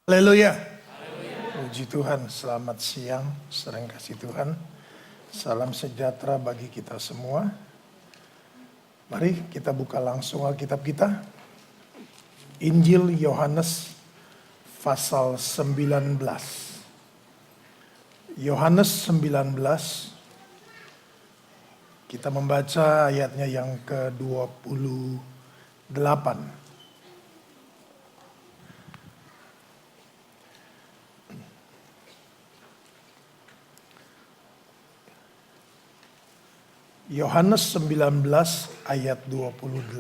Haleluya. Puji Tuhan, selamat siang, saudara kasih Tuhan. Salam sejahtera bagi kita semua. Mari kita buka langsung Alkitab kita. Injil Yohanes pasal 19. Yohanes 19. Kita membaca ayatnya yang ke-28. Yohanes 19 ayat 28.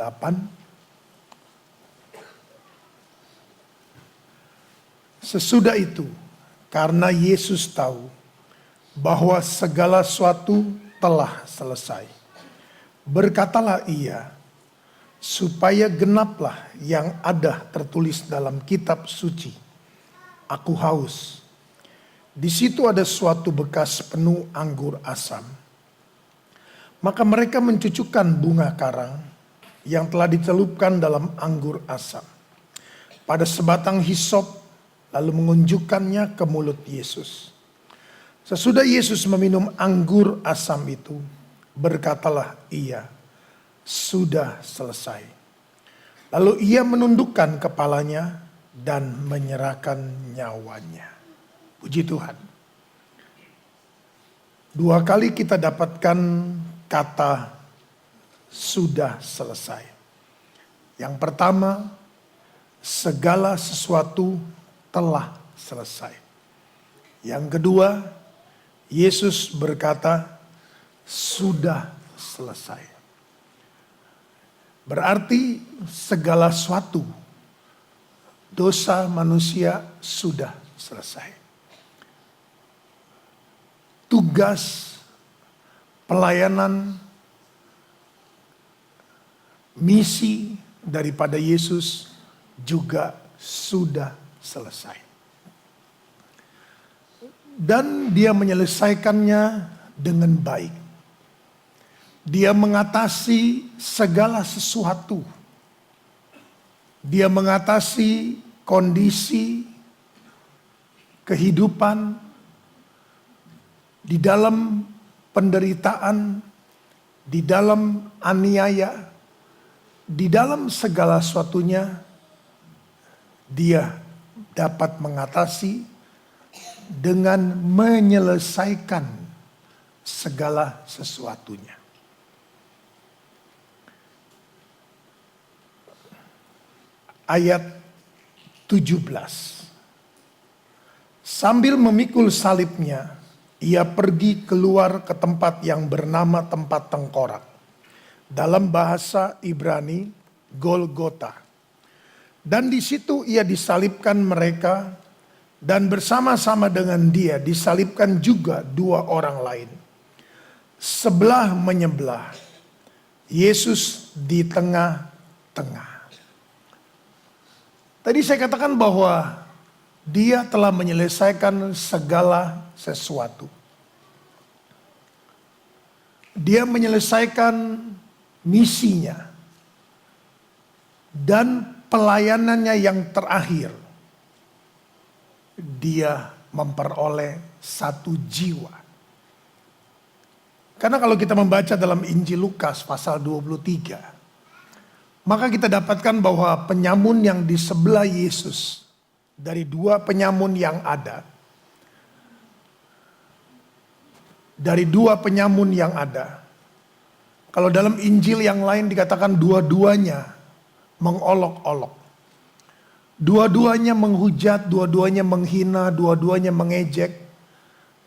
Sesudah itu, karena Yesus tahu bahwa segala sesuatu telah selesai, berkatalah ia, supaya genaplah yang ada tertulis dalam kitab suci. Aku haus. Di situ ada suatu bekas penuh anggur asam. Maka mereka mencucukkan bunga karang yang telah dicelupkan dalam anggur asam pada sebatang hisop, lalu mengunjukkannya ke mulut Yesus. Sesudah Yesus meminum anggur asam itu, berkatalah ia, sudah selesai. Lalu ia menundukkan kepalanya dan menyerahkan nyawanya. Puji Tuhan. Dua kali kita dapatkan kata sudah selesai. Yang pertama, segala sesuatu telah selesai. Yang kedua, Yesus berkata sudah selesai. Berarti segala sesuatu dosa manusia sudah selesai. Tugas pelayanan, misi daripada Yesus juga sudah selesai. Dan dia menyelesaikannya dengan baik. Dia mengatasi segala sesuatu. Dia mengatasi kondisi kehidupan di dalam penderitaan, di dalam aniaya, di dalam segala sesuatunya, dia dapat mengatasi dengan menyelesaikan segala sesuatunya. Ayat 17. Sambil memikul salibnya, ia pergi keluar ke tempat yang bernama tempat tengkorak. Dalam bahasa Ibrani, Golgota. Dan di situ ia disalibkan mereka, dan bersama-sama dengan dia disalibkan juga dua orang lain. Sebelah menyebelah, Yesus di tengah-tengah. Tadi saya katakan bahwa dia telah menyelesaikan segala sesuatu. Dia menyelesaikan misinya dan pelayanannya yang terakhir. Dia memperoleh satu jiwa. Karena kalau kita membaca dalam Injil Lukas pasal 23, maka kita dapatkan bahwa penyamun yang di sebelah Yesus, dari dua penyamun yang ada, kalau dalam Injil yang lain dikatakan dua-duanya mengolok-olok. Dua-duanya menghujat, dua-duanya menghina, dua-duanya mengejek.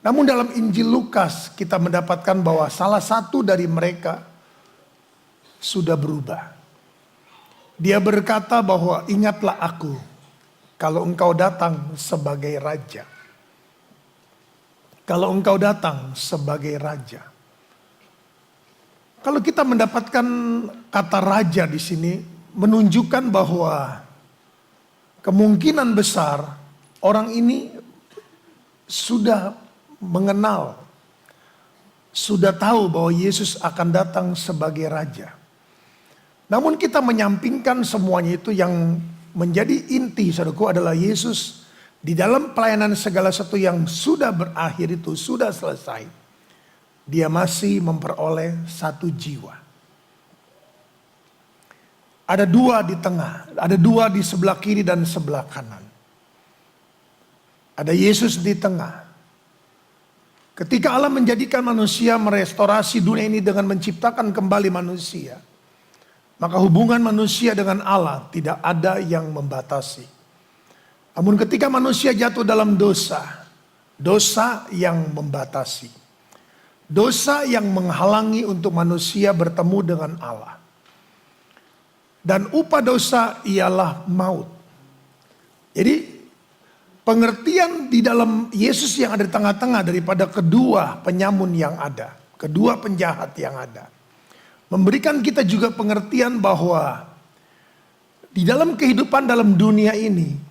Namun dalam Injil Lukas kita mendapatkan bahwa salah satu dari mereka sudah berubah. Dia berkata bahwa ingatlah aku kalau engkau datang sebagai raja. Kalau engkau datang sebagai raja. Kalau kita mendapatkan kata raja di sini menunjukkan bahwa kemungkinan besar orang ini sudah mengenal, sudah tahu bahwa Yesus akan datang sebagai raja. Namun kita menyampingkan semuanya itu, yang menjadi inti saudaraku adalah Yesus Di dalam pelayanan segala sesuatu yang sudah berakhir itu, sudah selesai. Dia masih memperoleh satu jiwa. Ada dua di tengah, ada dua di sebelah kiri dan sebelah kanan. Ada Yesus di tengah. Ketika Allah menjadikan manusia, merestorasi dunia ini dengan menciptakan kembali manusia, maka hubungan manusia dengan Allah tidak ada yang membatasi. Namun ketika manusia jatuh dalam dosa, dosa yang membatasi. Dosa yang menghalangi untuk manusia bertemu dengan Allah. Dan upah dosa ialah maut. Jadi pengertian di dalam Yesus yang ada di tengah-tengah daripada kedua penyamun yang ada. Kedua penjahat yang ada. Memberikan kita juga pengertian bahwa di dalam kehidupan dalam dunia ini,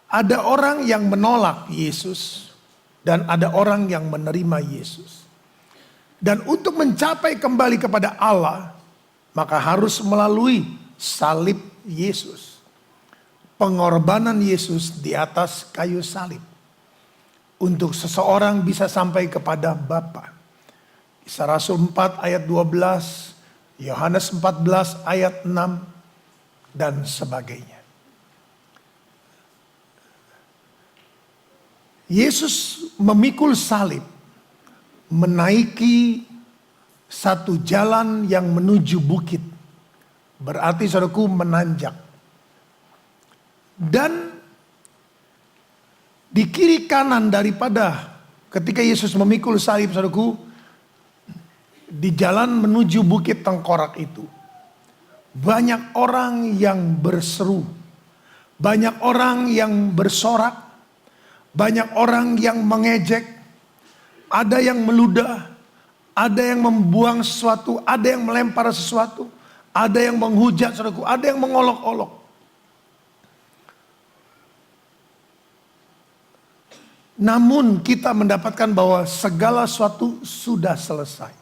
ada orang yang menolak Yesus dan ada orang yang menerima Yesus. Dan untuk mencapai kembali kepada Allah, maka harus melalui salib Yesus. Pengorbanan Yesus di atas kayu salib. Untuk seseorang bisa sampai kepada Bapa. Kisah Rasul 4 ayat 12, Yohanes 14 ayat 6, dan sebagainya. Yesus memikul salib, menaiki satu jalan yang menuju bukit. Berarti saudaraku menanjak. Dan di kiri kanan daripada ketika Yesus memikul salib, saudaraku, di jalan menuju bukit tengkorak itu, banyak orang yang berseru, banyak orang yang bersorak, banyak orang yang mengejek, ada yang meludah, ada yang membuang sesuatu, ada yang melempar sesuatu, ada yang menghujat saudaraku, ada yang mengolok-olok. Namun kita mendapatkan bahwa segala sesuatu sudah selesai.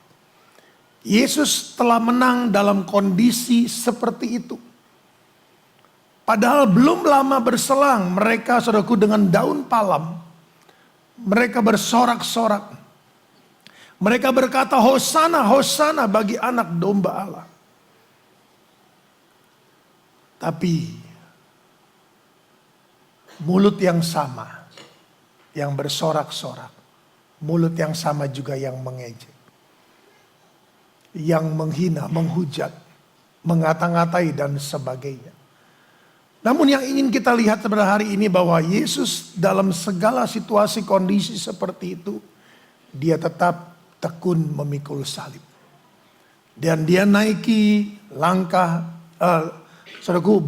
Yesus telah menang dalam kondisi seperti itu. Padahal belum lama berselang mereka saudaraku dengan daun palem. Mereka bersorak-sorak. Mereka berkata Hosana, Hosana bagi anak domba Allah. Tapi mulut yang sama yang bersorak-sorak. Mulut yang sama juga yang mengejek. Yang menghina, menghujat, mengata-ngatai dan sebagainya. Namun yang ingin kita lihat pada hari ini bahwa Yesus dalam segala situasi kondisi seperti itu, dia tetap tekun memikul salib. Dan dia naiki langkah, saudaraku,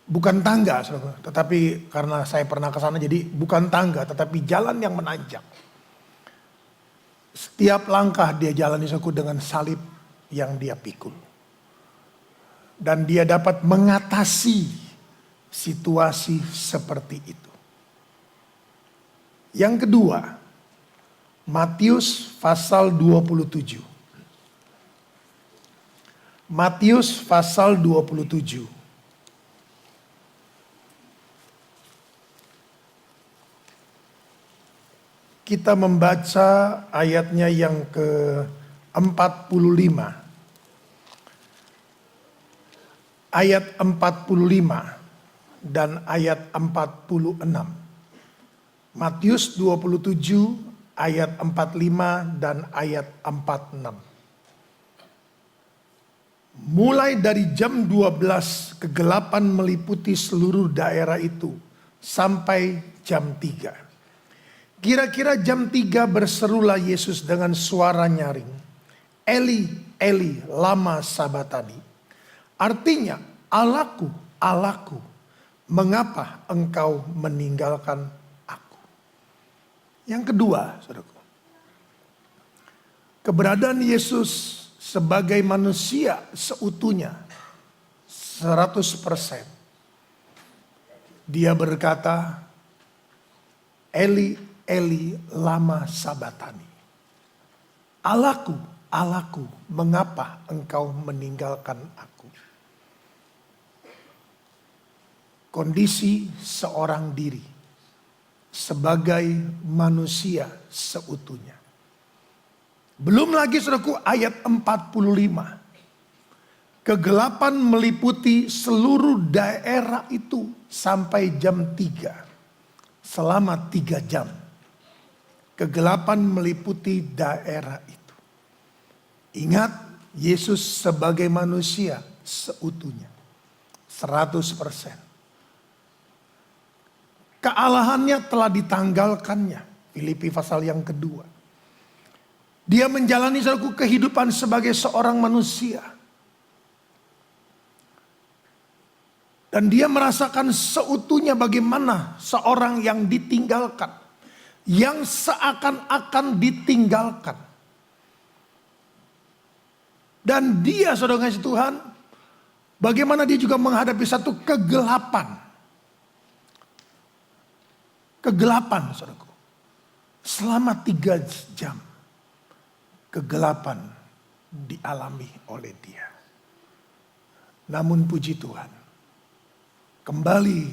bukan tangga, saudaraku, tetapi karena saya pernah ke sana jadi bukan tangga, tetapi jalan yang menanjak. Setiap langkah dia jalani saudaraku dengan salib yang dia pikul. Dan dia dapat mengatasi situasi seperti itu. Yang kedua, Matius pasal 27. Matius pasal 27. Kita membaca ayatnya yang ke-45. Ayat 45 dan ayat 46. Matius 27 ayat 45 dan ayat 46. Mulai dari jam 12 kegelapan meliputi seluruh daerah itu sampai jam 3. Kira-kira jam 3 berserulah Yesus dengan suara nyaring. Eli, Eli, lama sabatani. Artinya, Allahku, Allahku, mengapa engkau meninggalkan aku? Yang kedua, saudaraku, keberadaan Yesus sebagai manusia seutuhnya, 100%. Dia berkata, Eli, Eli, lama sabatani. Allahku, Allahku, mengapa engkau meninggalkan aku? kondisi seorang diri sebagai manusia seutuhnya. Belum lagi saudaraku ayat 45. Kegelapan meliputi seluruh daerah itu sampai jam 3. Selama 3 jam. Kegelapan meliputi daerah itu. Ingat, Yesus sebagai manusia seutuhnya. 100%. Kealahannya telah ditanggalkannya. Filipi pasal yang kedua. Dia menjalani saudaraku kehidupan sebagai seorang manusia. Dan dia merasakan seutuhnya bagaimana seorang yang ditinggalkan. Yang seakan-akan ditinggalkan. Dan dia saudara kasih Tuhan. Bagaimana dia juga menghadapi satu kegelapan. Kegelapan saudaraku. Selama 3 jam. Kegelapan dialami oleh dia. Namun puji Tuhan. Kembali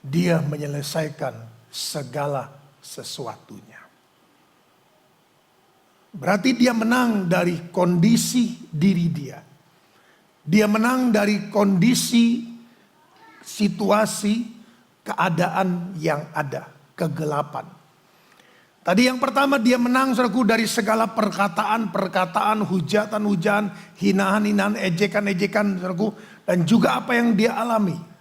dia menyelesaikan segala sesuatunya. Berarti dia menang dari kondisi diri dia. Dia menang dari kondisi situasi keadaan yang ada, kegelapan. Tadi yang pertama dia menang saudaraku dari segala perkataan, hujatan, hinaan, ejekan, saudaraku, dan juga apa yang dia alami.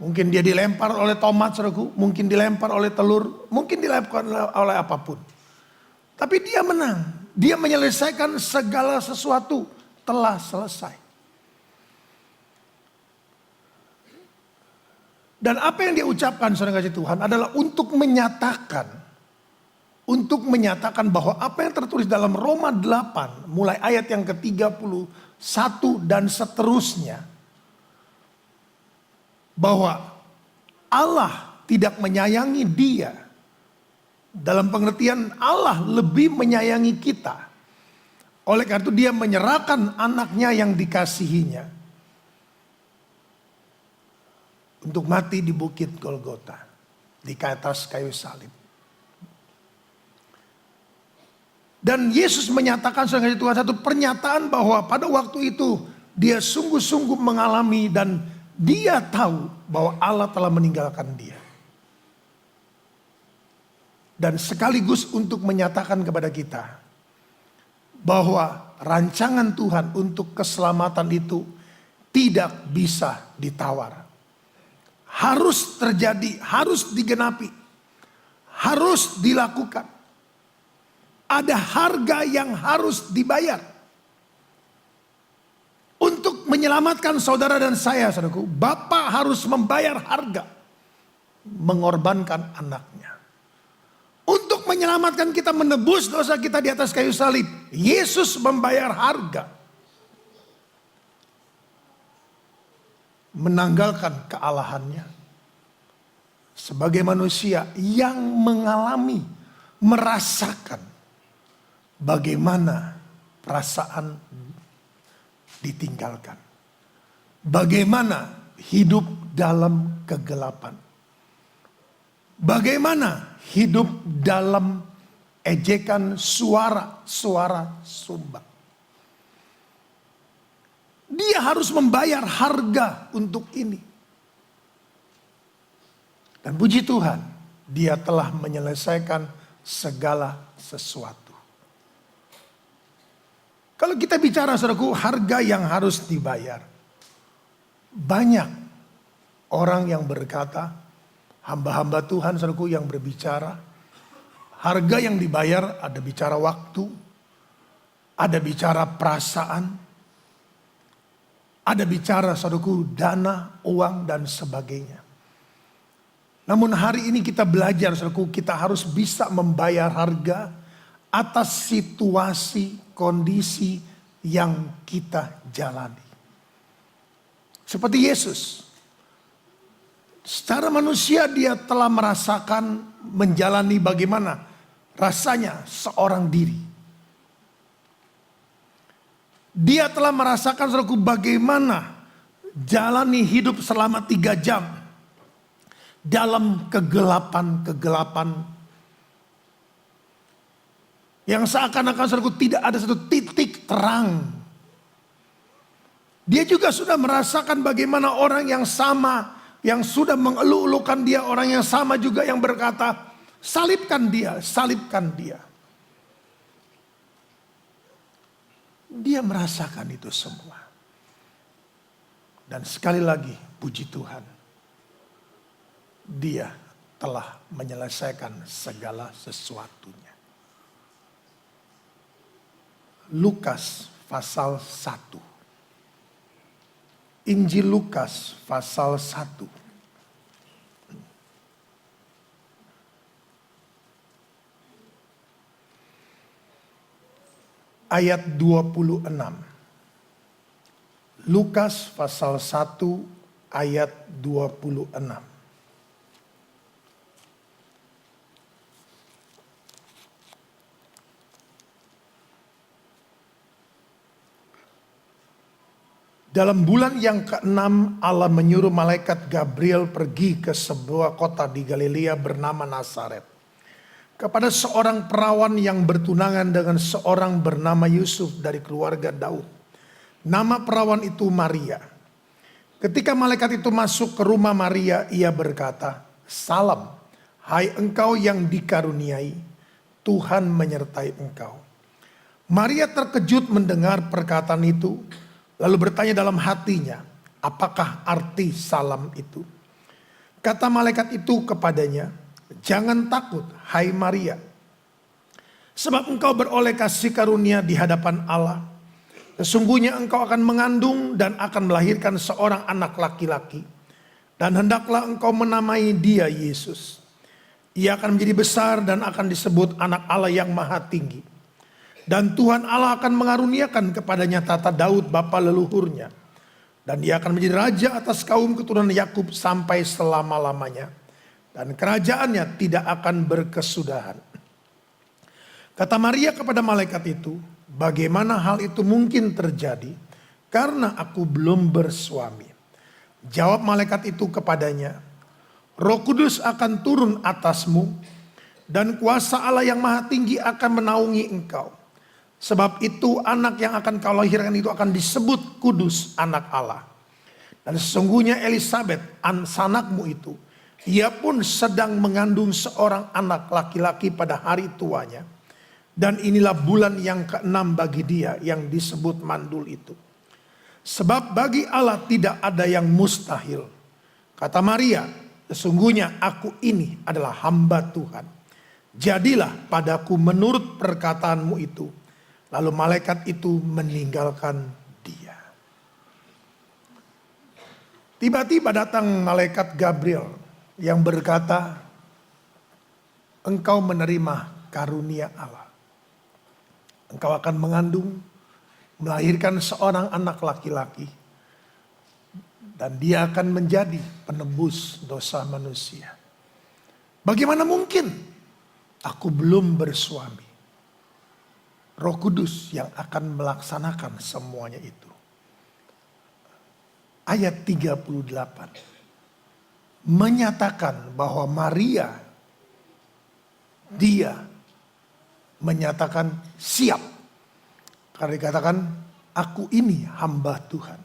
Mungkin dia dilempar oleh tomat, saudaraku, mungkin dilempar oleh telur, mungkin dilempar oleh apapun. Tapi dia menang, dia menyelesaikan segala sesuatu, telah selesai. Dan apa yang dia ucapkan saudara kasih Tuhan adalah untuk menyatakan bahwa apa yang tertulis dalam Roma 8 mulai ayat yang ke-31 dan seterusnya. Bahwa Allah tidak menyayangi dia. Dalam pengertian Allah lebih menyayangi kita. Oleh karena itu dia menyerahkan anaknya yang dikasihinya. Untuk mati di bukit Golgota. Di atas kayu salib. Dan Yesus menyatakan sebagai Tuhan satu pernyataan bahwa pada waktu itu dia sungguh-sungguh mengalami dan dia tahu bahwa Allah telah meninggalkan dia. Dan sekaligus untuk menyatakan kepada kita bahwa rancangan Tuhan untuk keselamatan itu tidak bisa ditawar. Harus terjadi, harus digenapi, harus dilakukan. Ada harga yang harus dibayar. Untuk menyelamatkan saudara dan saya, saudaraku, Bapa harus membayar harga. Mengorbankan anaknya. Untuk menyelamatkan kita, menebus dosa kita di atas kayu salib. Yesus membayar harga. Menanggalkan kealahannya. Sebagai manusia yang mengalami, merasakan bagaimana perasaan ditinggalkan. Bagaimana hidup dalam kegelapan. Bagaimana hidup dalam ejekan suara-suara sumbang. Dia harus membayar harga untuk ini. Dan puji Tuhan, dia telah menyelesaikan segala sesuatu. Kalau kita bicara saudaraku harga yang harus dibayar. Banyak orang yang berkata, hamba-hamba Tuhan saudaraku yang berbicara. Harga yang dibayar ada bicara waktu. Ada bicara perasaan. Ada bicara saudaraku dana, uang dan sebagainya. Namun hari ini kita belajar saudaraku kita harus bisa membayar harga atas situasi kondisi yang kita jalani. Seperti Yesus. Secara manusia dia telah merasakan menjalani bagaimana rasanya seorang diri. Dia telah merasakan saudaraku bagaimana jalani hidup selama 3 jam dalam kegelapan-kegelapan yang seakan-akan saudaraku tidak ada satu titik terang. Dia juga sudah merasakan bagaimana orang yang sama, yang sudah mengeluh-elukan dia, orang yang sama juga yang berkata, salibkan dia, salibkan dia. Dia merasakan itu semua. Dan sekali lagi, puji Tuhan, dia telah menyelesaikan segala sesuatunya. Lukas pasal 1. Injil Lukas pasal 1. Ayat 26. Lukas pasal 1 ayat 26. Dalam bulan yang ke-6 Allah menyuruh malaikat Gabriel pergi ke sebuah kota di Galilea bernama Nazaret, kepada seorang perawan yang bertunangan dengan seorang bernama Yusuf dari keluarga Daud. Nama perawan itu Maria. Ketika malaikat itu masuk ke rumah Maria, ia berkata, "Salam, hai engkau yang dikaruniai, Tuhan menyertai engkau." Maria terkejut mendengar perkataan itu, lalu bertanya dalam hatinya, apakah arti salam itu? Kata malaikat itu kepadanya, "Jangan takut, hai Maria, sebab engkau beroleh kasih karunia di hadapan Allah. Sesungguhnya engkau akan mengandung dan akan melahirkan seorang anak laki-laki, dan hendaklah engkau menamai dia Yesus. Ia akan menjadi besar dan akan disebut anak Allah yang maha tinggi. Dan Tuhan Allah akan mengaruniakan kepadanya tata Daud bapa leluhurnya. Dan dia akan menjadi raja atas kaum keturunan Yakub sampai selama-lamanya. Dan kerajaannya tidak akan berkesudahan." Kata Maria kepada malaikat itu, "Bagaimana hal itu mungkin terjadi? Karena aku belum bersuami." Jawab malaikat itu kepadanya, "Roh Kudus akan turun atasmu, dan kuasa Allah yang maha tinggi akan menaungi engkau. Sebab itu anak yang akan kau lahirkan itu akan disebut kudus, anak Allah. Dan sesungguhnya Elisabet, sanakmu itu, ia pun sedang mengandung seorang anak laki-laki pada hari tuanya. Dan inilah bulan yang ke-6 bagi dia yang disebut mandul itu. Sebab bagi Allah tidak ada yang mustahil." Kata Maria, "Sesungguhnya aku ini adalah hamba Tuhan. Jadilah padaku menurut perkataanmu itu." Lalu malaikat itu meninggalkan dia. Tiba-tiba datang malaikat Gabriel yang berkata, "Engkau menerima karunia Allah. Engkau akan mengandung, melahirkan seorang anak laki-laki. Dan dia akan menjadi penebus dosa manusia." Bagaimana mungkin? Aku belum bersuami. Roh Kudus yang akan melaksanakan semuanya itu. Ayat 38 menyatakan bahwa Maria, dia menyatakan siap. Karena dikatakan, "Aku ini hamba Tuhan.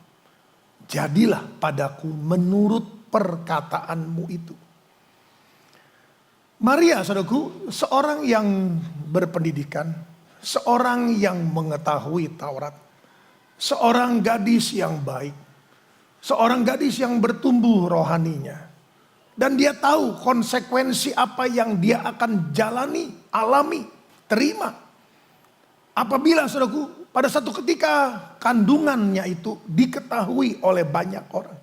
Jadilah padaku menurut perkataanmu itu." Maria, saudaraku, seorang yang berpendidikan, seorang yang mengetahui Taurat, seorang gadis yang baik, seorang gadis yang bertumbuh rohaninya. Dan dia tahu konsekuensi apa yang dia akan jalani, alami, terima. Apabila, saudaraku, pada satu ketika kandungannya itu diketahui oleh banyak orang.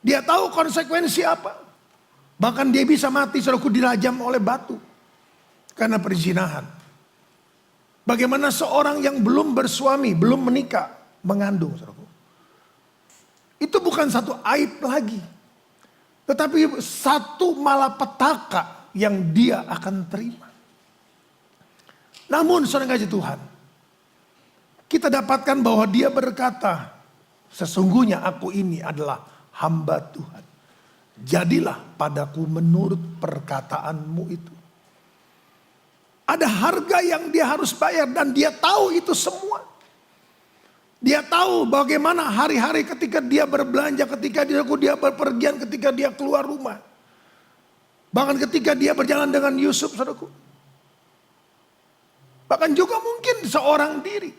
Dia tahu konsekuensi apa. Bahkan dia bisa mati, saudaraku, dirajam oleh batu karena perzinahan. Bagaimana seorang yang belum bersuami, belum menikah, mengandung, saudaraku. Itu bukan satu aib lagi. Tetapi satu malapetaka yang dia akan terima. Namun, saudara kasih Tuhan, kita dapatkan bahwa dia berkata, Sesungguhnya aku ini adalah hamba Tuhan. Jadilah padaku menurut perkataanmu itu. Ada harga yang dia harus bayar dan dia tahu itu semua. Dia tahu bagaimana hari-hari ketika dia berbelanja, ketika dia berpergian, ketika dia keluar rumah. Bahkan ketika dia berjalan dengan Yusuf, saudaraku. Bahkan juga mungkin seorang diri.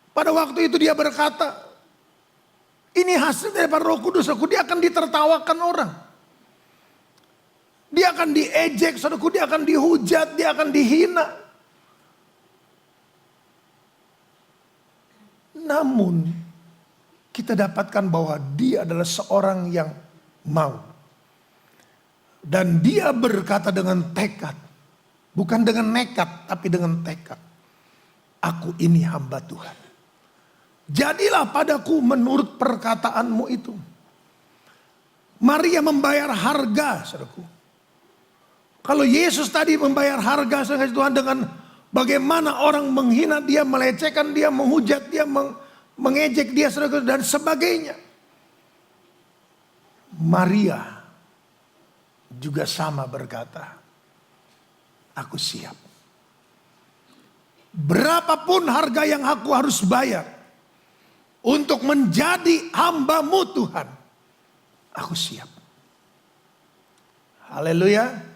Pada waktu itu dia berkata, ini hasil daripada Roh Kudus, saudaraku. Dia akan ditertawakan orang. Dia akan diejek, saudaraku. Dia akan dihujat, dia akan dihina. Namun kita dapatkan bahwa dia adalah seorang yang mau. Dan dia berkata dengan tekad. Bukan dengan nekat, tapi dengan tekad. Aku ini hamba Tuhan. Jadilah padaku menurut perkataanmu itu. Maria membayar harga, saudaraku. Kalau Yesus tadi membayar harga, saudara Tuhan, dengan bagaimana orang menghina dia, melecehkan dia, menghujat dia, mengejek dia, saudara, dan sebagainya. Maria juga sama berkata, aku siap. Berapapun harga yang aku harus bayar untuk menjadi hamba-Mu Tuhan, aku siap. Haleluya.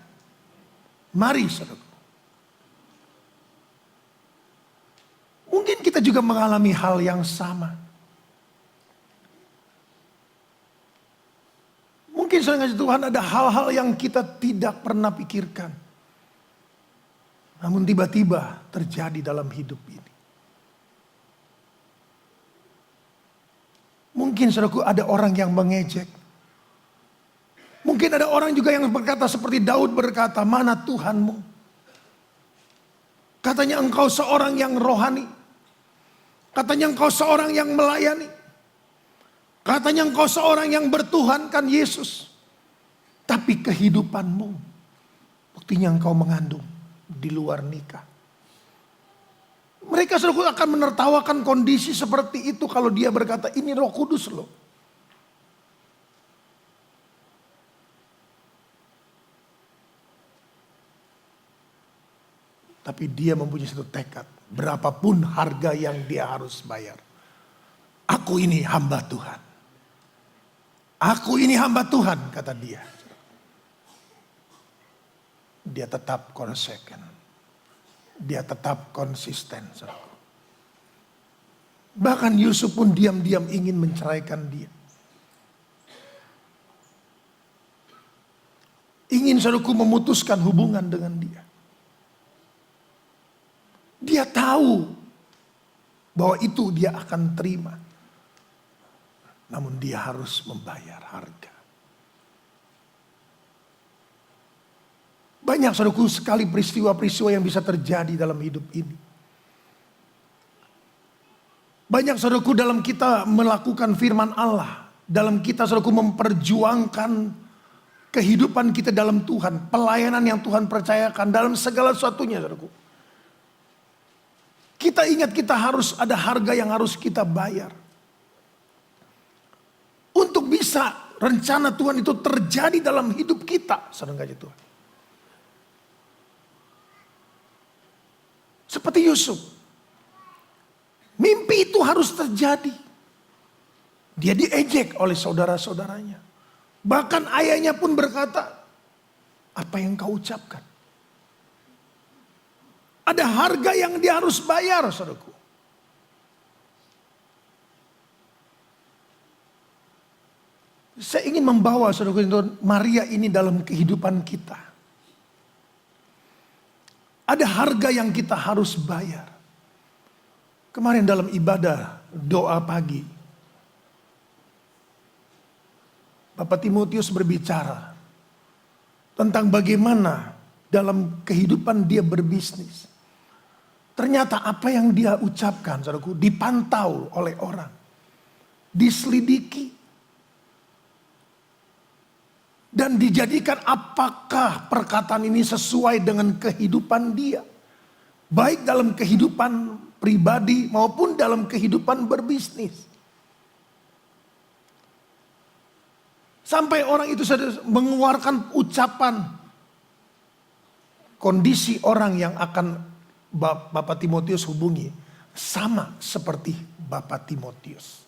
Mari saudara. Mungkin kita juga mengalami hal yang sama. Mungkin saudara Tuhan ada hal-hal yang kita tidak pernah pikirkan. Namun tiba-tiba terjadi dalam hidup ini. Mungkin saudaraku ada orang yang mengejek. Mungkin ada orang juga yang berkata seperti Daud berkata, mana Tuhanmu? Katanya engkau seorang yang rohani. Katanya engkau seorang yang melayani. Katanya engkau seorang yang bertuhankan Yesus. Tapi kehidupanmu, buktinya engkau mengandung di luar nikah. Mereka saudaraku akan menertawakan kondisi seperti itu kalau dia berkata ini Roh Kudus loh. Tapi dia mempunyai satu tekad. Berapapun harga yang dia harus bayar. Aku ini hamba Tuhan. Aku ini hamba Tuhan, kata dia. Dia tetap konsisten. Dia tetap konsisten. Bahkan Yusuf pun diam-diam ingin menceraikan dia. Ingin saudaraku memutuskan hubungan dengan dia. Dia tahu bahwa itu dia akan terima. Namun dia harus membayar harga. Banyak saudaraku sekali peristiwa-peristiwa yang bisa terjadi dalam hidup ini. Banyak saudaraku dalam kita melakukan firman Allah. Dalam kita saudaraku memperjuangkan kehidupan kita dalam Tuhan. Pelayanan yang Tuhan percayakan dalam segala sesuatunya saudaraku. Kita ingat kita harus ada harga yang harus kita bayar. Untuk bisa rencana Tuhan itu terjadi dalam hidup kita. Saudara Tuhan. Seperti Yusuf. Mimpi itu harus terjadi. Dia diejek oleh saudara-saudaranya. Bahkan ayahnya pun berkata, apa yang kau ucapkan? Ada harga yang dia harus bayar, saudaraku. Saya ingin membawa saudaraku Maria ini dalam kehidupan kita. Ada harga yang kita harus bayar. Kemarin dalam ibadah doa pagi, Bapak Timotius berbicara tentang bagaimana dalam kehidupan dia berbisnis. Ternyata apa yang dia ucapkan, saudaraku, dipantau oleh orang. Diselidiki. Dan dijadikan apakah perkataan ini sesuai dengan kehidupan dia. Baik dalam kehidupan pribadi maupun dalam kehidupan berbisnis. Sampai orang itu mengeluarkan ucapan kondisi orang yang akan Bapak Timotius hubungi sama seperti Bapak Timotius.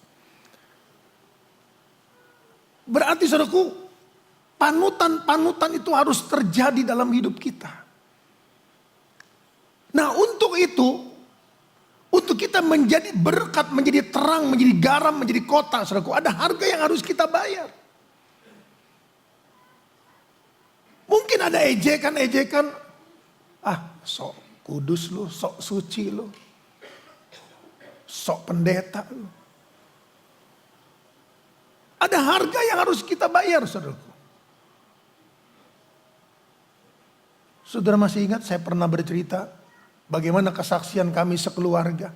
Berarti saudaraku, panutan-panutan itu harus terjadi dalam hidup kita. Nah untuk itu, untuk kita menjadi berkat, menjadi terang, menjadi garam, menjadi kota, saudaraku, ada harga yang harus kita bayar. Mungkin ada ejekan-ejekan, sok kudus lu, sok suci lu, sok pendeta lu. Ada harga yang harus kita bayar, saudaraku. Saudara masih ingat saya pernah bercerita bagaimana kesaksian kami sekeluarga.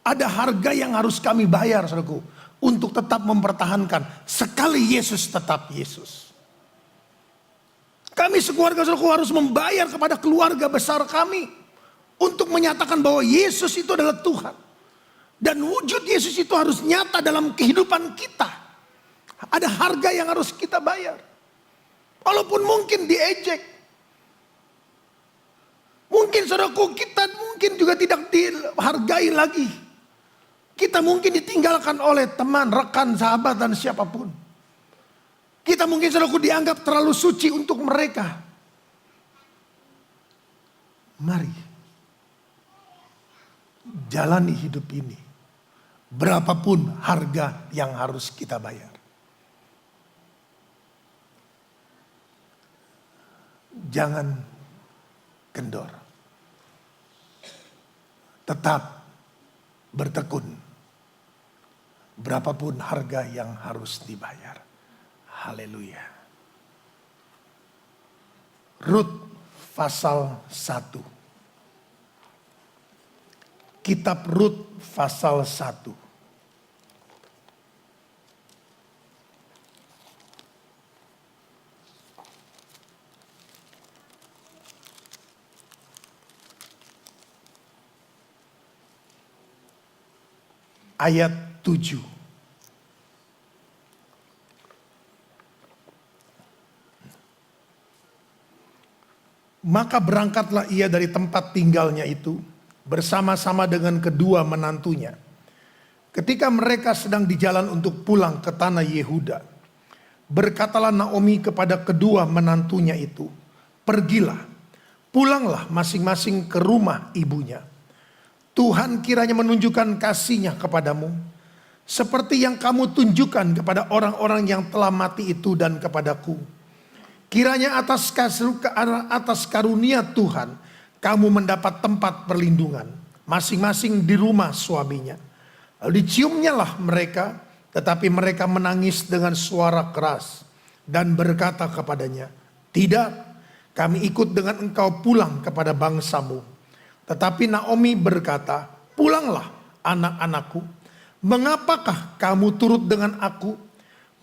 Ada harga yang harus kami bayar, saudaraku, untuk tetap mempertahankan sekali Yesus tetap Yesus. Kami sekeluarga, saudaraku, harus membayar kepada keluarga besar kami untuk menyatakan bahwa Yesus itu adalah Tuhan. Dan wujud Yesus itu harus nyata dalam kehidupan kita. Ada harga yang harus kita bayar. Walaupun mungkin diejek. Mungkin saudaraku, kita mungkin juga tidak dihargai lagi. Kita mungkin ditinggalkan oleh teman, rekan, sahabat, dan siapapun. Kita mungkin saudaraku dianggap terlalu suci untuk mereka. Mari jalani hidup ini. Berapapun harga yang harus kita bayar. Jangan kendor. Tetap bertekun. Berapapun harga yang harus dibayar. Haleluya. Rut pasal 1. Kitab Rut pasal 1. Ayat 7. Maka berangkatlah ia dari tempat tinggalnya itu bersama-sama dengan kedua menantunya. Ketika mereka sedang di jalan untuk pulang ke tanah Yehuda, berkatalah Naomi kepada kedua menantunya itu, "Pergilah, pulanglah masing-masing ke rumah ibunya. Tuhan kiranya menunjukkan kasih-Nya kepadamu, seperti yang kamu tunjukkan kepada orang-orang yang telah mati itu dan kepadaku. Kiranya atas karunia Tuhan, kamu mendapat tempat perlindungan, masing-masing di rumah suaminya." Lalu diciumnyalah mereka, tetapi mereka menangis dengan suara keras dan berkata kepadanya, "Tidak, kami ikut dengan engkau pulang kepada bangsamu." Tetapi Naomi berkata, "Pulanglah anak-anakku, mengapakah kamu turut dengan aku?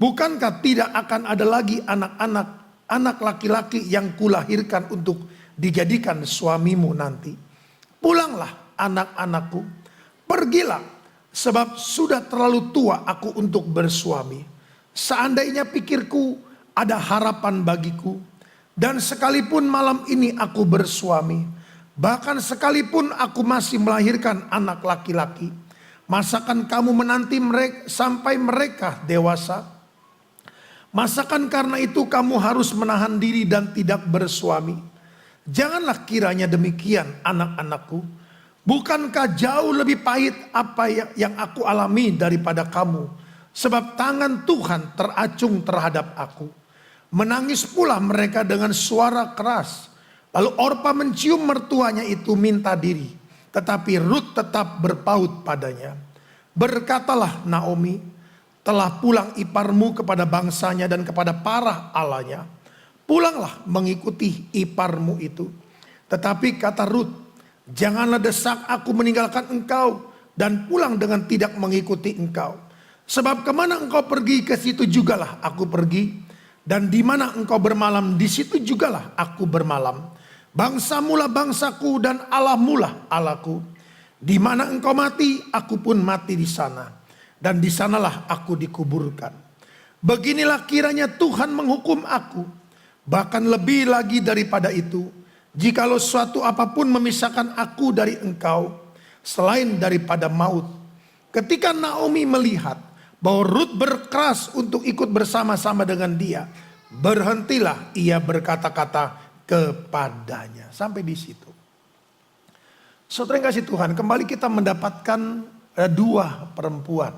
Bukankah tidak akan ada lagi anak laki-laki yang kulahirkan untuk dijadikan suamimu nanti? Pulanglah anak-anakku, pergilah, sebab sudah terlalu tua aku untuk bersuami. Seandainya pikirku ada harapan bagiku, dan sekalipun malam ini aku bersuami, bahkan sekalipun aku masih melahirkan anak laki-laki, masakan kamu menanti mereka sampai mereka dewasa? Masakan karena itu kamu harus menahan diri dan tidak bersuami? Janganlah kiranya demikian, anak-anakku. Bukankah jauh lebih pahit apa yang aku alami daripada kamu? Sebab tangan Tuhan teracung terhadap aku." Menangis pula mereka dengan suara keras. Lalu Orpa mencium mertuanya itu minta diri, tetapi Rut tetap berpaut padanya. Berkatalah Naomi, "Telah pulang iparmu kepada bangsanya dan kepada para allahnya. Pulanglah mengikuti iparmu itu." Tetapi kata Rut, "Janganlah desak aku meninggalkan engkau dan pulang dengan tidak mengikuti engkau. Sebab kemana engkau pergi, ke situ jugalah aku pergi. Dan di mana engkau bermalam, di situ jugalah aku bermalam. Bangsamulah bangsaku dan Allahmulah Allahku. Di mana engkau mati, aku pun mati di sana. Dan di sanalah aku dikuburkan. Beginilah kiranya Tuhan menghukum aku. Bahkan lebih lagi daripada itu. Jikalau suatu apapun memisahkan aku dari engkau, selain daripada maut. Ketika Naomi melihat bahwa Rut berkeras untuk ikut bersama-sama dengan dia, berhentilah ia berkata-kata kepadanya. Sampai di situ. Saudara yang kasih Tuhan, kembali kita mendapatkan dua perempuan.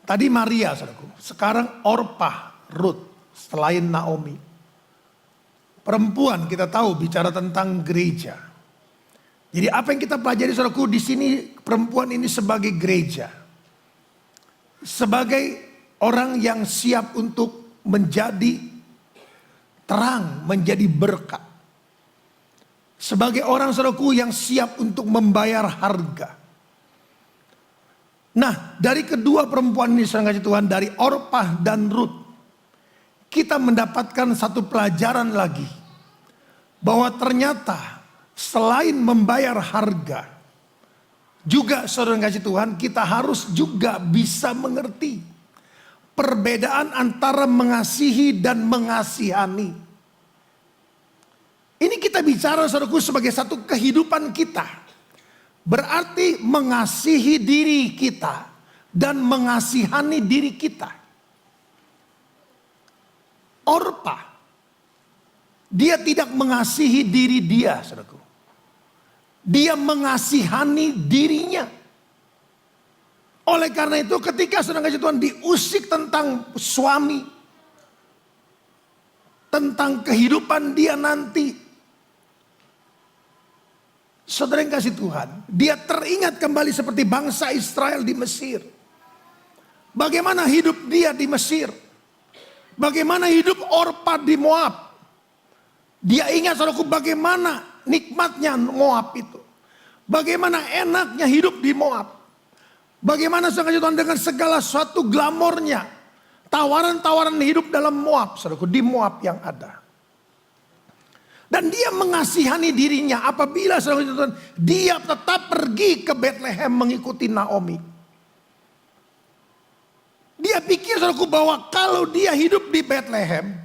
Tadi Maria, saudaraku. Sekarang Orpah, Rut, selain Naomi. Perempuan kita tahu bicara tentang gereja. Jadi apa yang kita pelajari, saudaraku, di sini perempuan ini sebagai gereja. Sebagai orang yang siap untuk menjadi terang, menjadi berkat. Sebagai orang, saudaraku, yang siap untuk membayar harga. Nah, dari kedua perempuan ini, saudara kasih Tuhan, dari Orpah dan Rut, kita mendapatkan satu pelajaran lagi. Bahwa ternyata selain membayar harga, juga saudara kasih Tuhan, kita harus juga bisa mengerti perbedaan antara mengasihi dan mengasihani. Ini kita bicara, saudaraku, sebagai satu kehidupan kita. Berarti mengasihi diri kita dan mengasihani diri kita. Orpah, dia tidak mengasihi diri dia, saudaraku. Dia mengasihani dirinya. Oleh karena itu ketika saudara kasih Tuhan diusik tentang suami, tentang kehidupan dia nanti, saudara yang kasih Tuhan, dia teringat kembali seperti bangsa Israel di Mesir. Bagaimana hidup dia di Mesir. Bagaimana hidup Orpah di Moab. Dia ingat, saudaraku, bagaimana nikmatnya Moab itu. Bagaimana enaknya hidup di Moab. Bagaimana saudara kasih Tuhan dengan segala suatu glamornya. Tawaran-tawaran hidup dalam Moab, saudaraku, di Moab yang ada. Dan dia mengasihani dirinya apabila saudara, dia tetap pergi ke Bethlehem mengikuti Naomi. Dia pikir, saudaraku, bahwa kalau dia hidup di Bethlehem,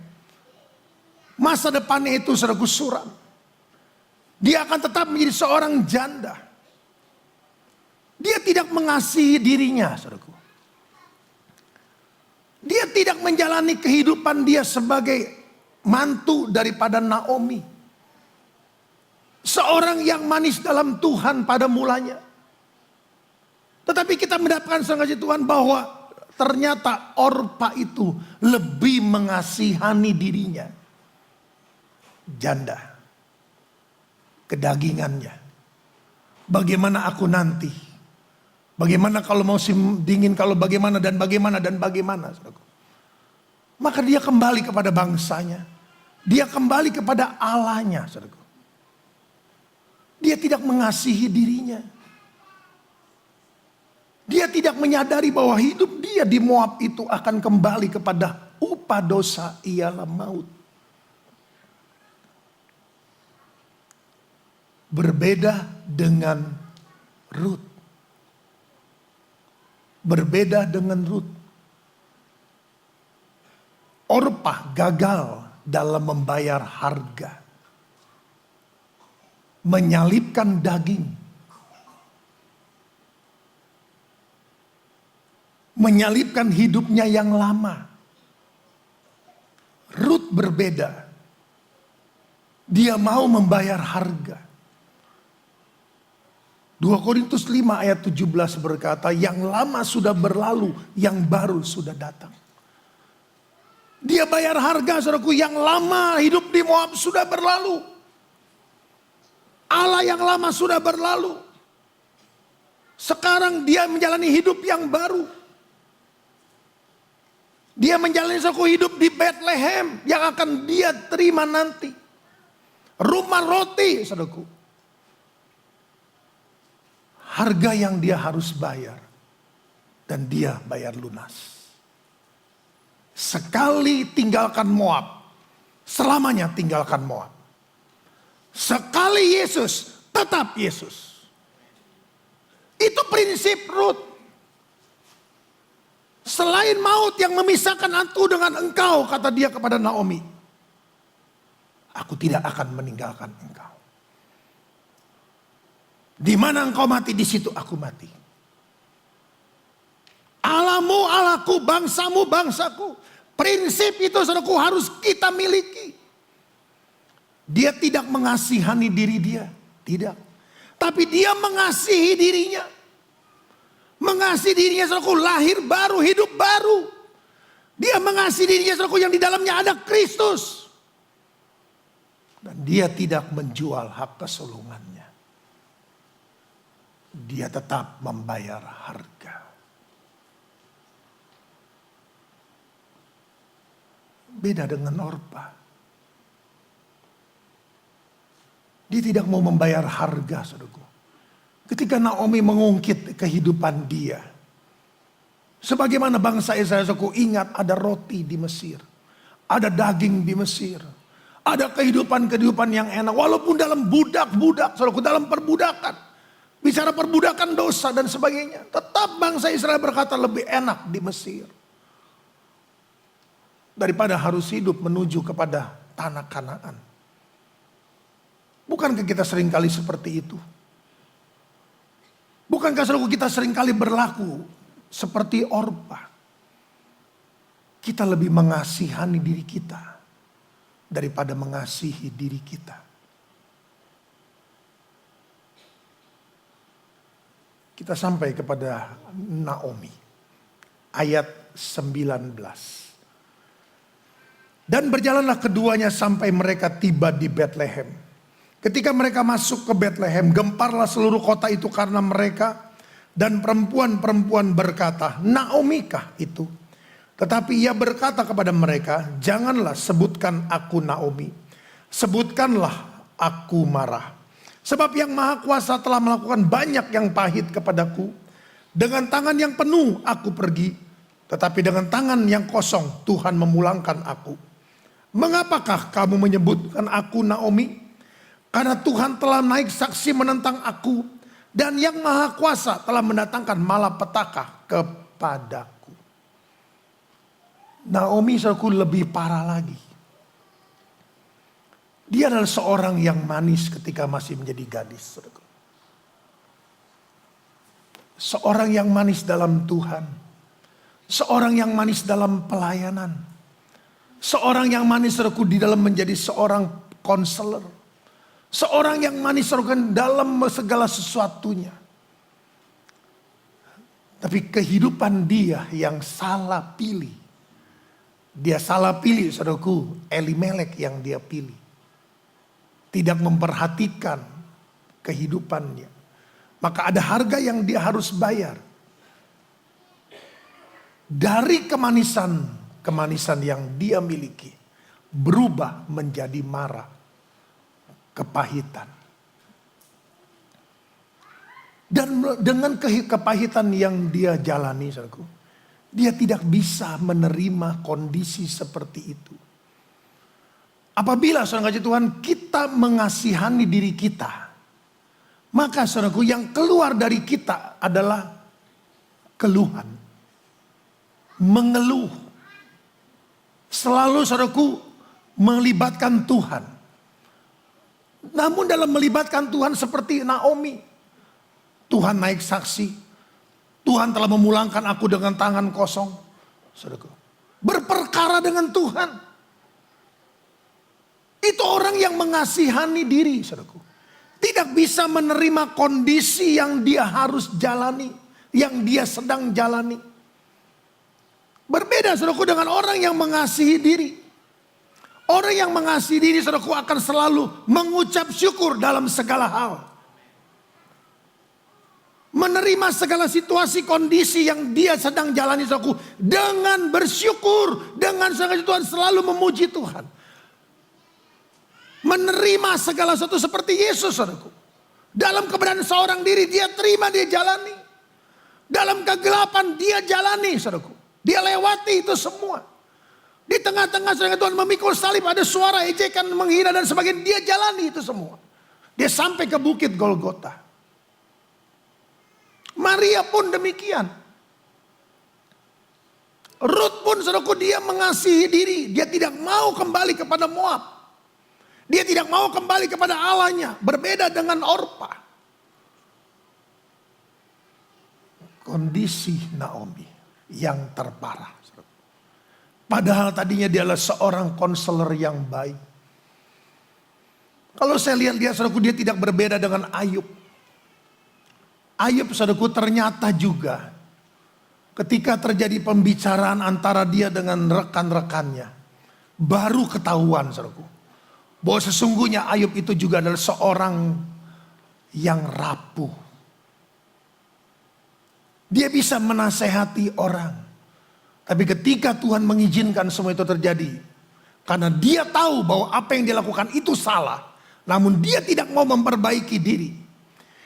masa depannya itu, saudaraku, suram. Dia akan tetap menjadi seorang janda. Dia tidak mengasihi dirinya, saudaraku. Dia tidak menjalani kehidupan dia sebagai mantu daripada Naomi. Seorang yang manis dalam Tuhan pada mulanya. Tetapi kita mendapatkan kasih Tuhan bahwa ternyata Orpah itu lebih mengasihani dirinya. Janda. Kedagingannya. Bagaimana aku nanti? Bagaimana kalau musim dingin, kalau bagaimana dan bagaimana dan bagaimana. Maka dia kembali kepada bangsanya. Dia kembali kepada Allahnya, saudaraku. Dia tidak mengasihi dirinya. Dia tidak menyadari bahwa hidup dia di Moab itu akan kembali kepada upah dosa ialah maut. Berbeda dengan Rut. Berbeda dengan Rut. Orpah gagal dalam membayar harga. Menyalipkan daging. Menyalipkan hidupnya yang lama. Rut berbeda. Dia mau membayar harga. 2 Korintus 5 ayat 17 berkata, yang lama sudah berlalu, yang baru sudah datang. Dia bayar harga, saudaraku, yang lama hidup di Moab sudah berlalu. Allah yang lama sudah berlalu. Sekarang dia menjalani hidup yang baru. Dia menjalani suatu hidup di Bethlehem yang akan dia terima nanti. Rumah roti, saudaraku. Harga yang dia harus bayar. Dan dia bayar lunas. Sekali tinggalkan Moab, selamanya tinggalkan Moab. Sekali Yesus, tetap Yesus. Itu prinsip Rut. Selain maut yang memisahkan aku dengan engkau, kata dia kepada Naomi, aku tidak akan meninggalkan engkau. Di mana engkau mati, di situ aku mati. Allahmu Allahku, bangsamu bangsaku. Prinsip itu saudaraku harus kita miliki. Dia tidak mengasihani diri dia, tidak. Tapi dia mengasihi dirinya. Mengasihi dirinya saudaraku, lahir baru, hidup baru. Dia mengasihi dirinya saudaraku yang di dalamnya ada Kristus. Dan dia tidak menjual hak kesulungannya. Dia tetap membayar harga. Beda dengan Orpa. Dia tidak mau membayar harga, saudaraku. Ketika Naomi mengungkit kehidupan dia. Sebagaimana bangsa Israel, saudaraku, ingat ada roti di Mesir. Ada daging di Mesir. Ada kehidupan-kehidupan yang enak. Walaupun dalam budak-budak, saudaraku, dalam perbudakan. Bicara perbudakan dosa dan sebagainya. Tetap bangsa Israel berkata lebih enak di Mesir. Daripada harus hidup menuju kepada tanah Kanaan. Bukankah kita seringkali seperti itu? Bukankah saudaraku kita seringkali berlaku seperti Orpa? Kita lebih mengasihani diri kita daripada mengasihi diri kita. Kita sampai kepada Naomi. Ayat 19. Dan berjalanlah keduanya sampai mereka tiba di Betlehem. Ketika mereka masuk ke Betlehem, gemparlah seluruh kota itu karena mereka. Dan perempuan-perempuan berkata, Naomi kah itu? Tetapi ia berkata kepada mereka, janganlah sebutkan aku Naomi. Sebutkanlah aku Marah. Sebab yang Maha Kuasa telah melakukan banyak yang pahit kepadaku. Dengan tangan yang penuh aku pergi. Tetapi dengan tangan yang kosong Tuhan memulangkan aku. Mengapakah kamu menyebutkan aku Naomi? Karena Tuhan telah naik saksi menentang aku. Dan yang Maha Kuasa telah mendatangkan malapetaka kepadaku. Naomi saudaraku lebih parah lagi. Dia adalah seorang yang manis ketika masih menjadi gadis. Saudaraku. Seorang yang manis dalam Tuhan. Seorang yang manis dalam pelayanan. Seorang yang manis saudaraku di dalam menjadi seorang konselor. Seorang yang manis saudaraku dalam segala sesuatunya. Tapi kehidupan dia yang salah pilih. Dia salah pilih saudaraku, Elimelek yang dia pilih. Tidak memperhatikan kehidupannya. Maka ada harga yang dia harus bayar. Dari kemanisan yang dia miliki. Berubah menjadi marah. Kepahitan. Dan dengan kepahitan yang dia jalani, saudaraku, dia tidak bisa menerima kondisi seperti itu. Apabila saudara kasih Tuhan kita mengasihani diri kita, maka saudaraku yang keluar dari kita adalah keluhan, mengeluh. Selalu saudaraku melibatkan Tuhan. Namun dalam melibatkan Tuhan seperti Naomi, Tuhan naik saksi, Tuhan telah memulangkan aku dengan tangan kosong. Saudaraku, berperkara dengan Tuhan. Itu orang yang mengasihani diri, saudaraku. Tidak bisa menerima kondisi yang dia harus jalani, yang dia sedang jalani. Berbeda, saudaraku, dengan orang yang mengasihi diri. Orang yang mengasihi diri, saudaraku, akan selalu mengucap syukur dalam segala hal. Menerima segala situasi kondisi yang dia sedang jalani, saudaraku, dengan bersyukur, dengan segala Tuhan selalu memuji Tuhan. Menerima segala sesuatu seperti Yesus, saudaraku. Dalam keberadaan seorang diri dia terima, dia jalani. Dalam kegelapan dia jalani, saudaraku. Dia lewati itu semua. Di tengah-tengah saudara Tuhan memikul salib, ada suara ejekan, menghina dan sebagainya. Dia jalani itu semua. Dia sampai ke bukit Golgota. Maria pun demikian. Ruth pun saudaraku, dia mengasihi diri. Dia tidak mau kembali kepada Moab. Dia tidak mau kembali kepada Allahnya. Berbeda dengan Orpa. Kondisi Naomi yang terparah. Padahal tadinya dia adalah seorang konselor yang baik. Kalau saya lihat dia saudaraku, dia tidak berbeda dengan Ayub. Ayub saudaraku ternyata juga ketika terjadi pembicaraan antara dia dengan rekan-rekannya, baru ketahuan saudaraku, bahwa sesungguhnya Ayub itu juga adalah seorang yang rapuh. Dia bisa menasehati orang. Tapi ketika Tuhan mengizinkan semua itu terjadi, karena dia tahu bahwa apa yang dia lakukan itu salah, namun dia tidak mau memperbaiki diri.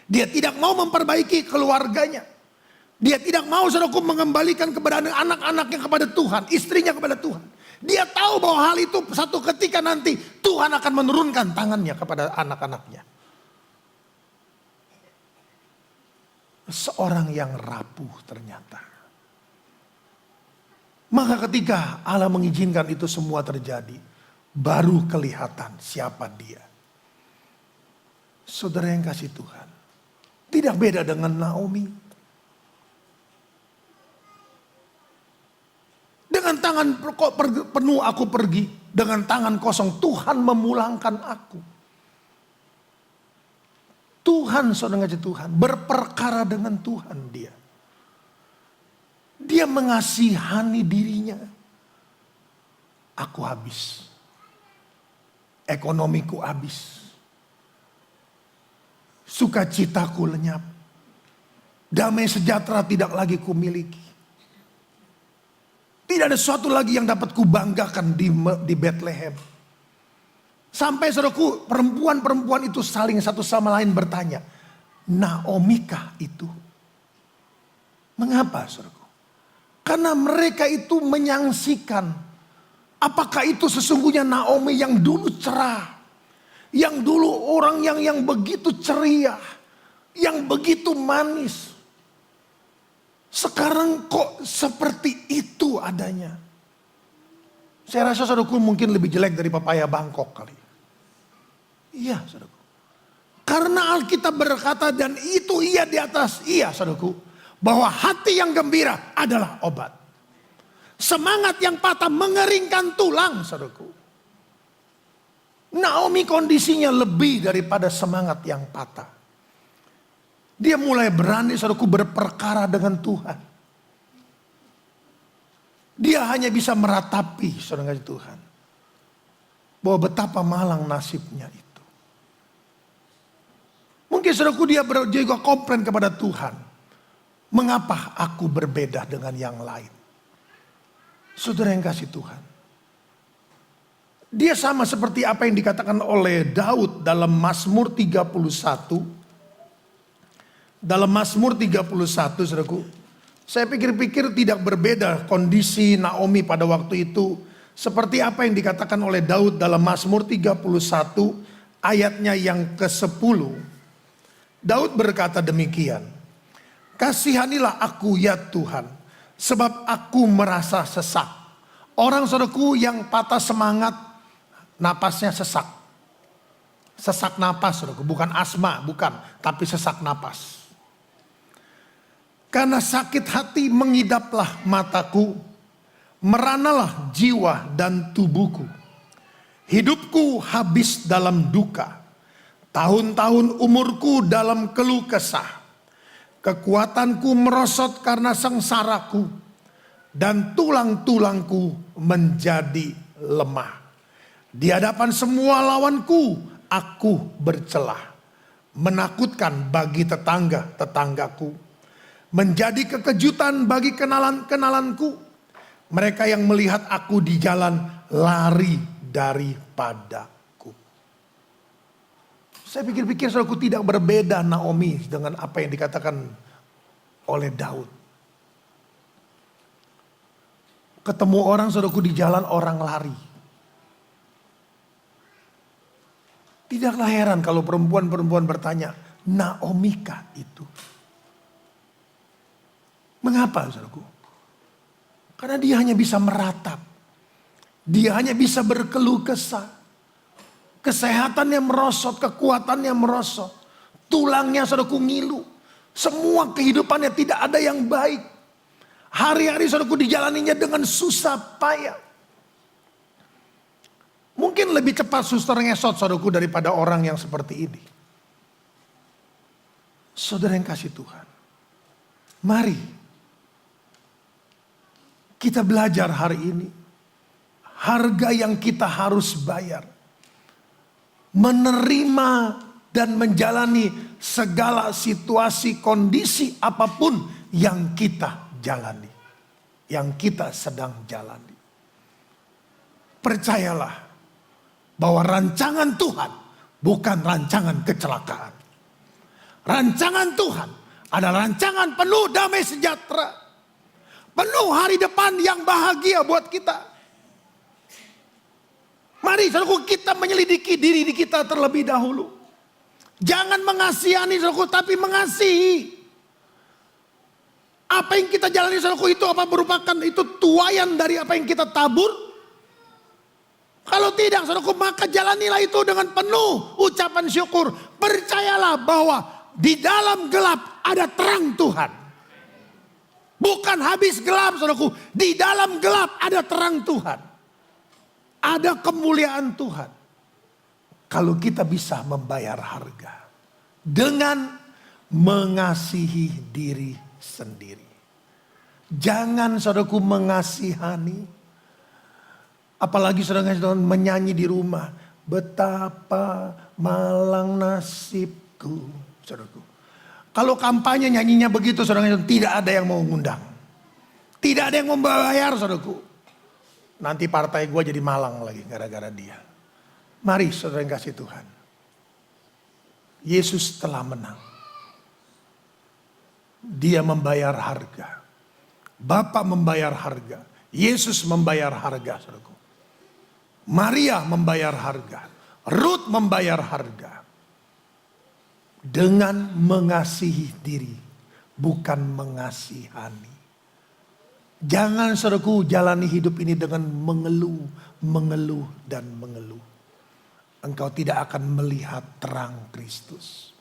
Dia tidak mau memperbaiki keluarganya. Dia tidak mau saudaraku mengembalikan keberadaan anak-anaknya kepada Tuhan, istrinya kepada Tuhan. Dia tahu bahwa hal itu satu ketika nanti Tuhan akan menurunkan tangannya kepada anak-anaknya. Seorang yang rapuh ternyata. Maka ketika Allah mengizinkan itu semua terjadi, baru kelihatan siapa dia. Saudara yang kasih Tuhan, tidak beda dengan Naomi. Dengan tangan penuh aku pergi, dengan tangan kosong Tuhan memulangkan aku. Tuhan, saudara kasih Tuhan, berperkara dengan Tuhan dia. Dia mengasihani dirinya. Aku habis. Ekonomiku habis. Sukacitaku lenyap. Damai sejahtera tidak lagi kumiliki. Tidak ada sesuatu lagi yang dapat kubanggakan di Bethlehem. Sampai saudaraku, perempuan-perempuan itu saling satu sama lain bertanya, Naomikah itu? Mengapa saudaraku? Karena mereka itu menyaksikan, apakah itu sesungguhnya Naomi yang dulu cerah, yang dulu orang yang begitu ceria, yang begitu manis. Sekarang kok seperti itu adanya. Saya rasa saudaraku mungkin lebih jelek dari pepaya Bangkok kali. Iya saudaraku. Karena Alkitab berkata dan itu ia di atas iya saudaraku. Bahwa hati yang gembira adalah obat. Semangat yang patah mengeringkan tulang saudaraku. Naomi kondisinya lebih daripada semangat yang patah. Dia mulai berani saudaraku berperkara dengan Tuhan. Dia hanya bisa meratapi saudara Tuhan. Bahwa betapa malang nasibnya itu. Mungkin saudaraku dia juga komplain kepada Tuhan. Mengapa aku berbeda dengan yang lain? Saudara yang kasih Tuhan. Dia sama seperti apa yang dikatakan oleh Daud dalam Mazmur 31. Dalam Mazmur 31 saudaraku. Saya pikir-pikir tidak berbeda kondisi Naomi pada waktu itu. Seperti apa yang dikatakan oleh Daud dalam Mazmur 31 ayatnya yang ke-10. Daud berkata demikian. Kasihanilah aku ya Tuhan, sebab aku merasa sesak. Orang saudaraku yang patah semangat, napasnya sesak. Sesak napas saudaraku, bukan asma, bukan. Tapi sesak napas. Karena sakit hati mengidaplah mataku, meranalah jiwa dan tubuhku. Hidupku habis dalam duka, tahun-tahun umurku dalam keluh kesah. Kekuatanku merosot karena sengsaraku, dan tulang-tulangku menjadi lemah. Di hadapan semua lawanku, aku bercelah. Menakutkan bagi tetangga-tetanggaku. Menjadi kekejutan bagi kenalan-kenalanku. Mereka yang melihat aku di jalan lari daripadaku. Saya pikir-pikir saudaraku tidak berbeda Naomi dengan apa yang dikatakan oleh Daud. Ketemu orang saudaraku di jalan orang lari. Tidaklah heran kalau perempuan-perempuan bertanya, Naomikah itu? Mengapa saudaraku? Karena dia hanya bisa meratap. Dia hanya bisa berkeluh kesah. Kesehatannya merosot, kekuatannya merosot. Tulangnya saudaraku ngilu. Semua kehidupannya tidak ada yang baik. Hari-hari saudaraku dijalaninya dengan susah payah. Mungkin lebih cepat suster ngesot saudaraku daripada orang yang seperti ini. Saudara yang kasih Tuhan. Mari kita belajar hari ini. Harga yang kita harus bayar. Menerima dan menjalani segala situasi, kondisi apapun yang kita jalani. Yang kita sedang jalani. Percayalah bahwa rancangan Tuhan bukan rancangan kecelakaan. Rancangan Tuhan adalah rancangan penuh damai sejahtera. Penuh hari depan yang bahagia buat kita. Mari saudaraku kita menyelidiki diri kita terlebih dahulu. Jangan mengasihani saudaraku tapi mengasihi. Apa yang kita jalani saudaraku itu apa merupakan itu tuaian dari apa yang kita tabur? Kalau tidak saudaraku maka jalanilah itu dengan penuh ucapan syukur. Percayalah bahwa di dalam gelap ada terang Tuhan. Bukan habis gelap saudaraku. Di dalam gelap ada terang Tuhan. Ada kemuliaan Tuhan. Kalau kita bisa membayar harga. Dengan mengasihi diri sendiri. Jangan saudaraku mengasihani. Apalagi saudara menyanyi di rumah. Betapa malang nasibku. Saudaraku. Kalau kampanye nyanyinya begitu saudara tidak ada yang mau ngundang. Tidak ada yang membayar saudaraku. Nanti partai gue jadi malang lagi gara-gara dia. Mari saudara yang kasih Tuhan. Yesus telah menang. Dia membayar harga. Bapa membayar harga. Yesus membayar harga saudaraku. Maria membayar harga. Ruth membayar harga. Dengan mengasihi diri. Bukan mengasihani. Jangan saudaraku jalani hidup ini dengan mengeluh, mengeluh dan mengeluh. Engkau tidak akan melihat terang Kristus.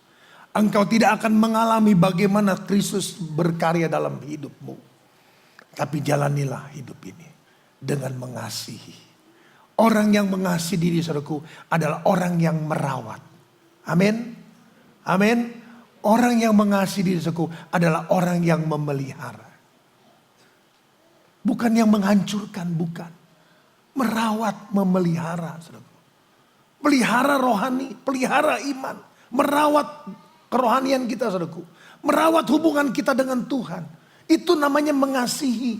Engkau tidak akan mengalami bagaimana Kristus berkarya dalam hidupmu. Tapi jalanilah hidup ini dengan mengasihi. Orang yang mengasihi diri saudaraku adalah orang yang merawat. Amin. Amin. Orang yang mengasihi diri saudaraku adalah orang yang memelihara. Bukan yang menghancurkan, bukan. Merawat, memelihara. Saudara. Pelihara rohani, pelihara iman. Merawat kerohanian kita, saudaraku. Merawat hubungan kita dengan Tuhan. Itu namanya mengasihi.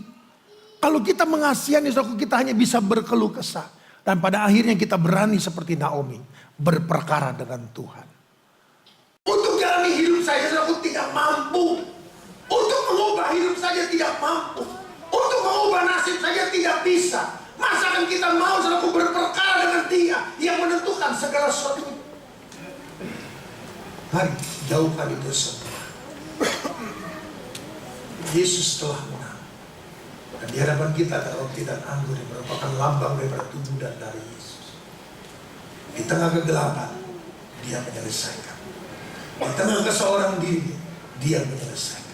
Kalau kita mengasihani, saudaraku, kita hanya bisa berkeluh kesah. Dan pada akhirnya kita berani seperti Naomi. Berperkara dengan Tuhan. Untuk jalani hidup saya, saudaraku, tidak mampu. Untuk mengubah hidup saja tidak mampu. Untuk mengubah nasib saja tidak bisa. Masakan kita mau saudaraku berperkara dengan Dia yang menentukan segala sesuatu. Mari jauhkan itu semua. Yesus telah menang. Dan di hadapan kita ada roti dan anggur yang merupakan lambang daripada tubuh dan darah Yesus. Di tengah kegelapan Dia menyelesaikan. Di tengah keseorang diri Dia menyelesaikan.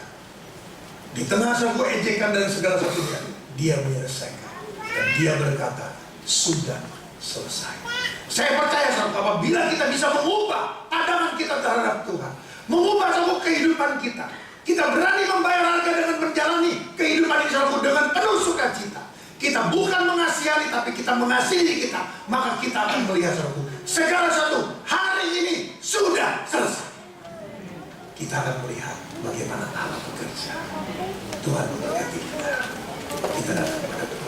Di tengah sebuah ejekan dan segala sesuatunya, Dia menyelesaikan. Dan Dia berkata, sudah selesai. Saya percaya saudara, apabila kita bisa mengubah pandangan kita terhadap Tuhan, mengubah sebuah kehidupan kita, kita berani membayar harga dengan menjalani kehidupan ini saudara, dengan penuh sukacita. Kita bukan mengasihani, tapi kita mengasihi kita, maka kita akan melihat saudara, segala sesuatu hari ini sudah selesai. Kita akan melihat bagaimana Allah bekerja. Tuhan memberkati kita. Kita datang kepada Tuhan.